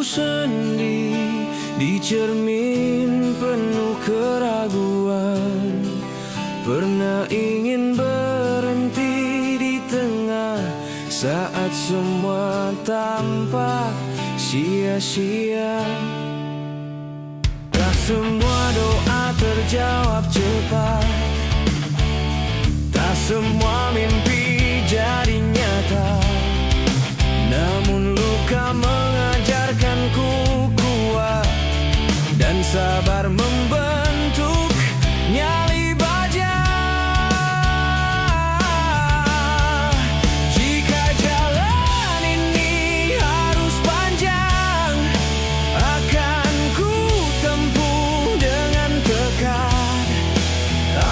hidupku sendiri di cermin penuh keraguan. Pernah ingin berhenti di tengah saat semua tampak sia-sia. Tak semua doa terjawab cepat, tak semua mimpi jadi nyata. Namun luka mengajarkanku kuat dan sabar membentuk nyali baja. Jika jalan ini harus panjang, akan ku tempuh dengan tekad.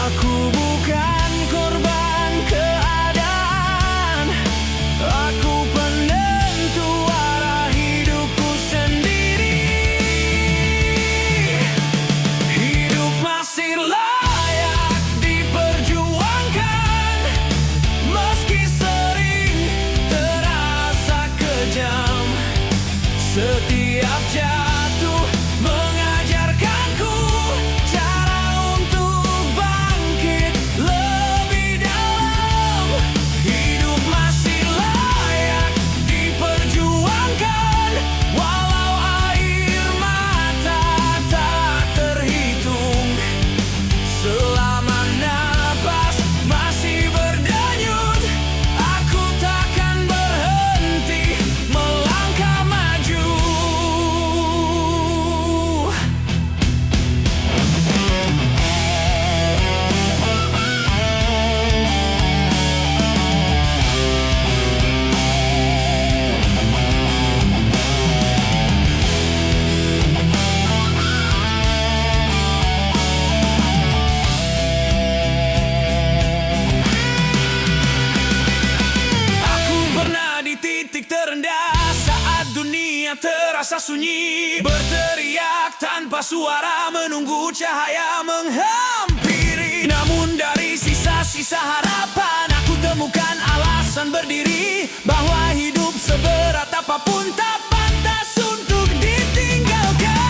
Aku bukan korban keadaan, aku penentu arah hidupku sendiri. Hidup masih layak diperjuangkan, meski sering terasa kejam. Setiap jatuh mengajarkanku cara untuk bangkit lebih dalam. Hidup masih layak diperjuangkan, walau air mata tak terhitung. Selama napas masih berdenyut, aku takkan berhenti melangkah maju. Aku pernah di titik terendah saat dunia terasa sunyi. Berteriak tanpa suara, menunggu cahaya menghampiri. Namun dari sisa-sisa harapan, aku temukan alasan berdiri, bahwa hidup seberat apapun tak pantas untuk ditinggalkan.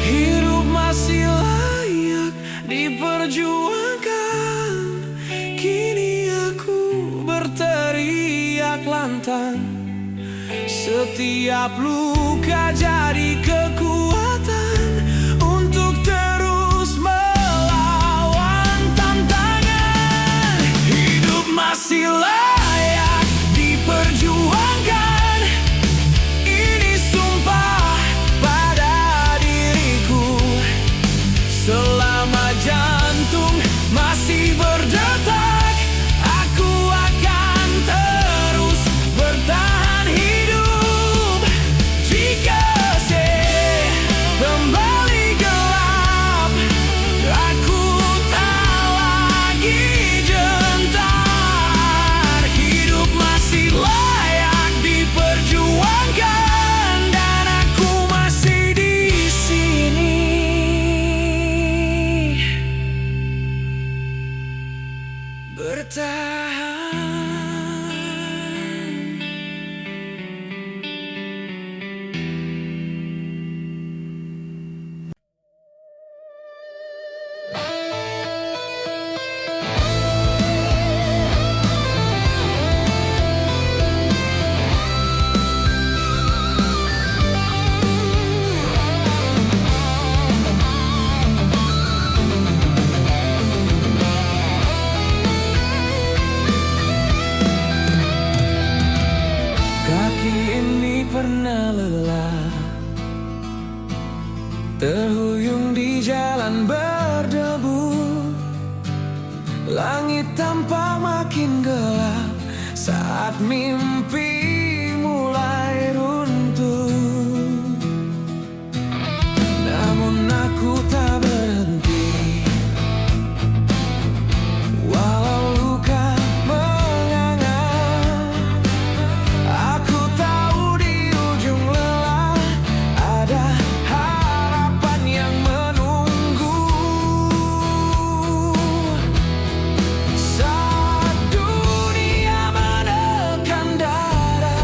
Hidup masih layak diperjuangkan, kini aku berteriak lantang. Setiap luka jadi kekuatan untuk terus melawan tantangan. Hidup masih layak diperjuangkan, ini sumpah pada diriku. Selama jantung masih berdetak, aku akan terus bertahan hidup. Jika kembali gelap, aku tak lagi gentar. Hidup masih layak diperjuangkan, dan aku masih di sini. Bertahan. Pernah lelah, terhuyung di jalan berdebu. Langit tampak makin gelap saat mimpi mulai runtuh. aku tak berhenti. Walau luka menganga, aku tahu di ujung lelah ada harapan yang menunggu. Saat dunia menekan dada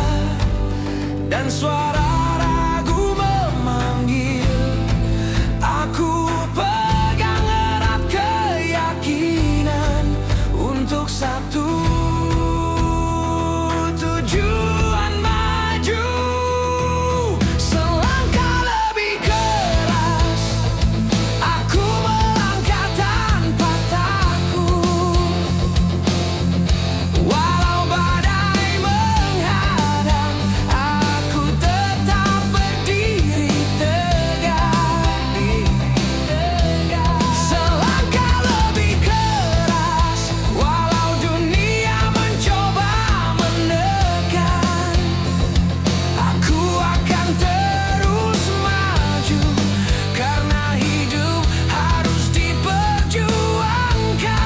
dan suara ragu memanggil, aku pegang erat keyakinan untuk satu tujuan: maju selangkah lebih keras. Aku melangkah tanpa takut, walau badai menghadang, aku tetap berdiri tegak. Selangkah lebih keras, walau dunia mencoba menekan, aku akan terus maju, karena hidup harus diperjuangkan.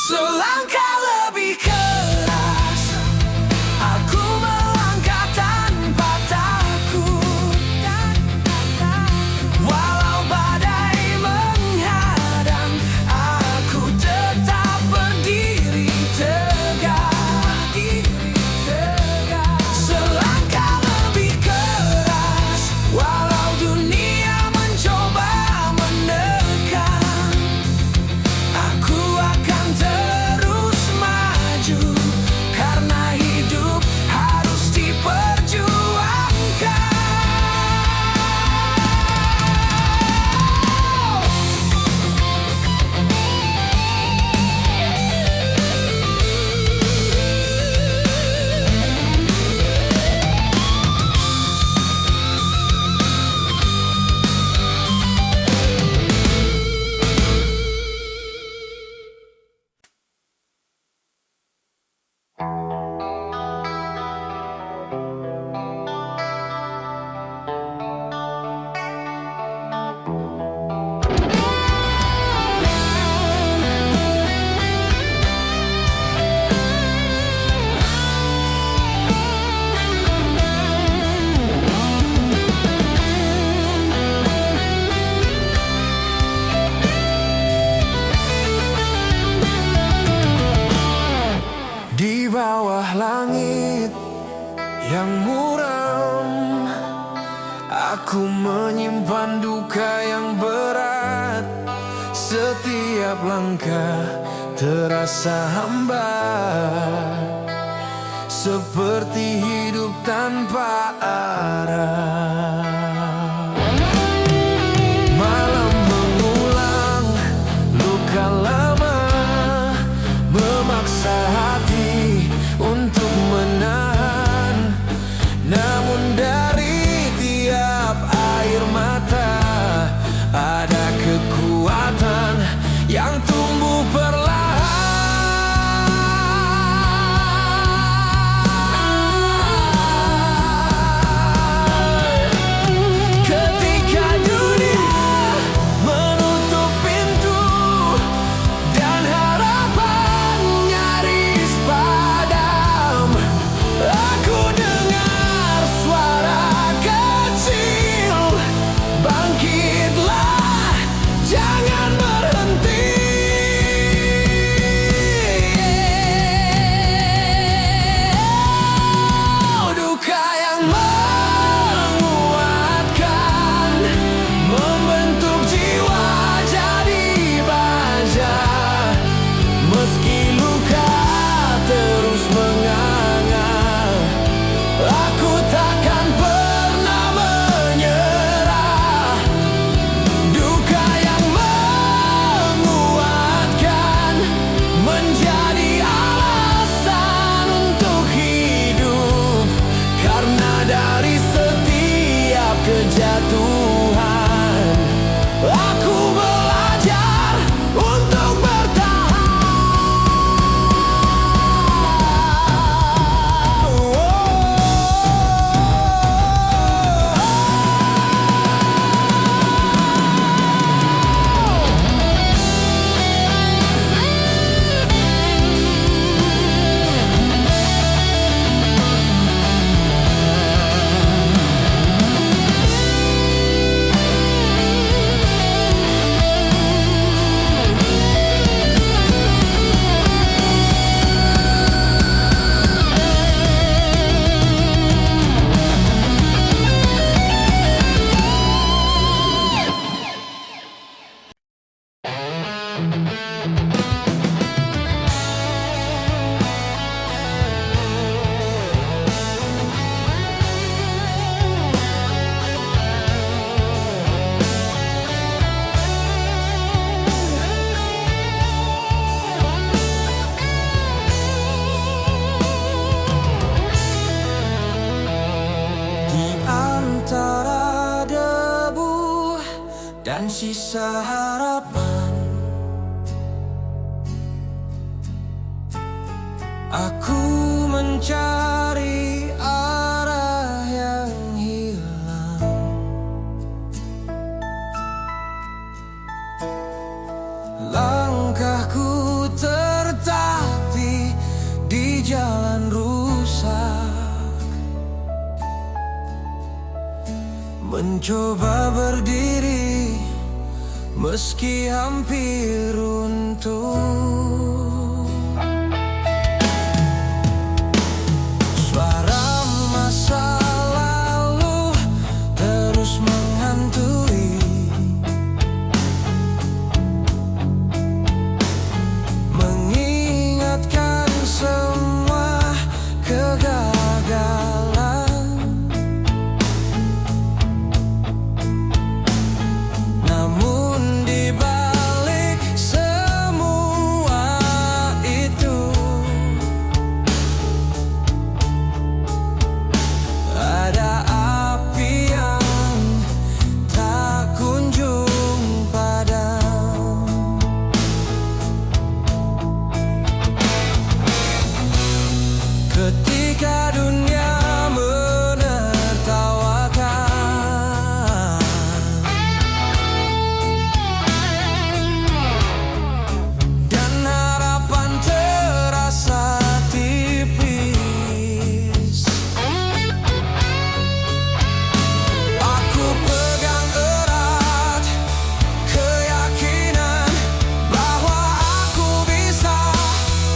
Selangkah lebih keras, aku melangkah tanpa takut, walau badai menghadang, aku tetap berdiri tegak. Selangkah lebih keras, walau dunia mencoba menekan, aku akan terus maju, karena hidup harus diperjuangkan. Di bawah langit yang muram, aku menyimpan duka yang berat. Setiap langkah terasa hambar, seperti hidup tanpa arah. Malam mengulang luka lama, memaksa hati untuk menahan. Namun dari tiap air mata ada kekuatan yang tumbuh perlahan. dan sisa harapan. Aku mencari arah yang hilang. Langkahku tertatih di jalan rusak, mencoba berdiri meski hampir runtuh. Suara masa lalu terus menghantui, mengingatkan semua kegagalan. Namun di balik semua itu, ada api yang tak kunjung padam. Ketika dunia menertawakan dan harapan terasa tipis, aku pegang erat keyakinan bahwa aku bisa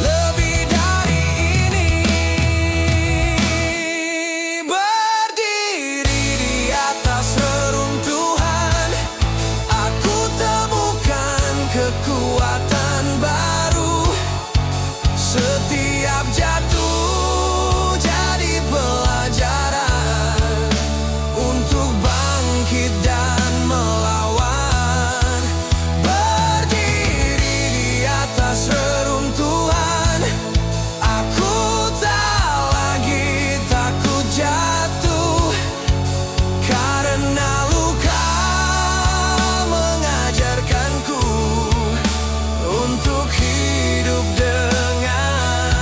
lebih dari ini. Berdiri di atas reruntuhan, aku temukan kekuatan baru. Setiap jatuh jadi pelajaran untuk bangkit dan melawan. Berdiri di atas reruntuhan, aku tak lagi takut jatuh, karena luka mengajarkanku untuk hidup dengan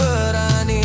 berani.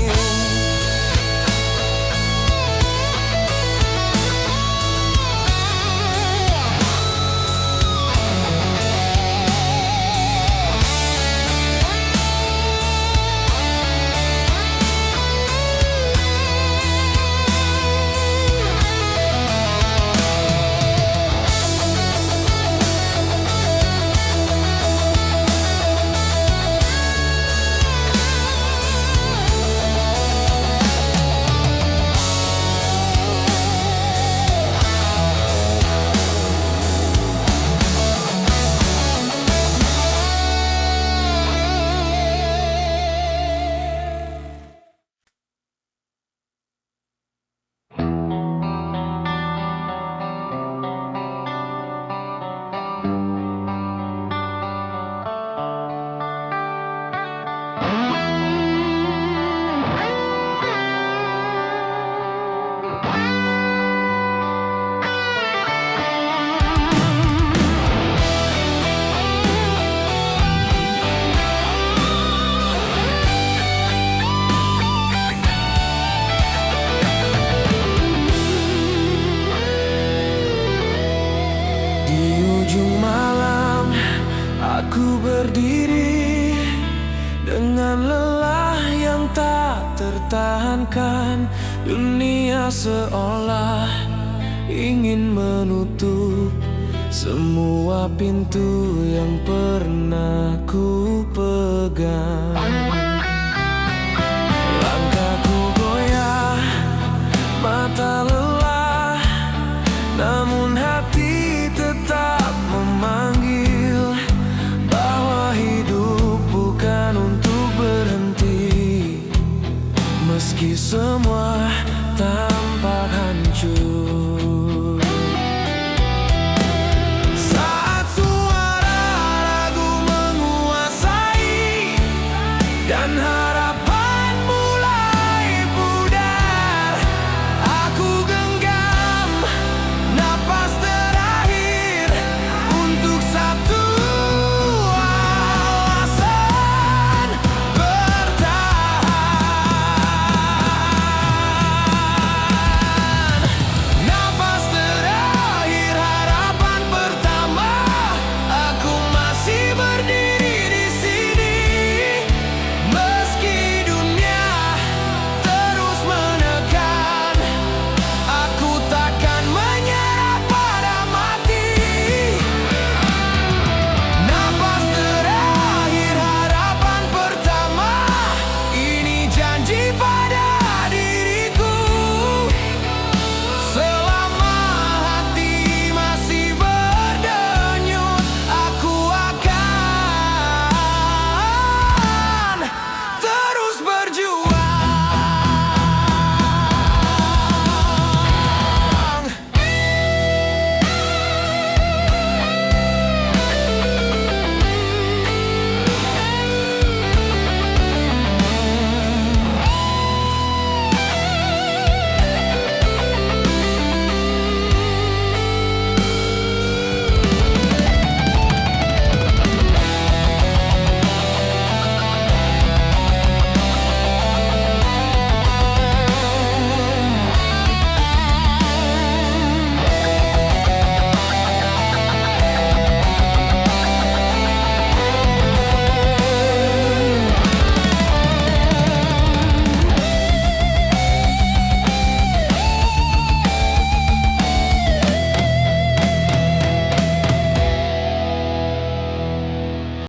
Di ujung malam aku berdiri dengan lelah yang tak tertahankan. Dunia seolah ingin menutup semua pintu yang pernah ku pegang.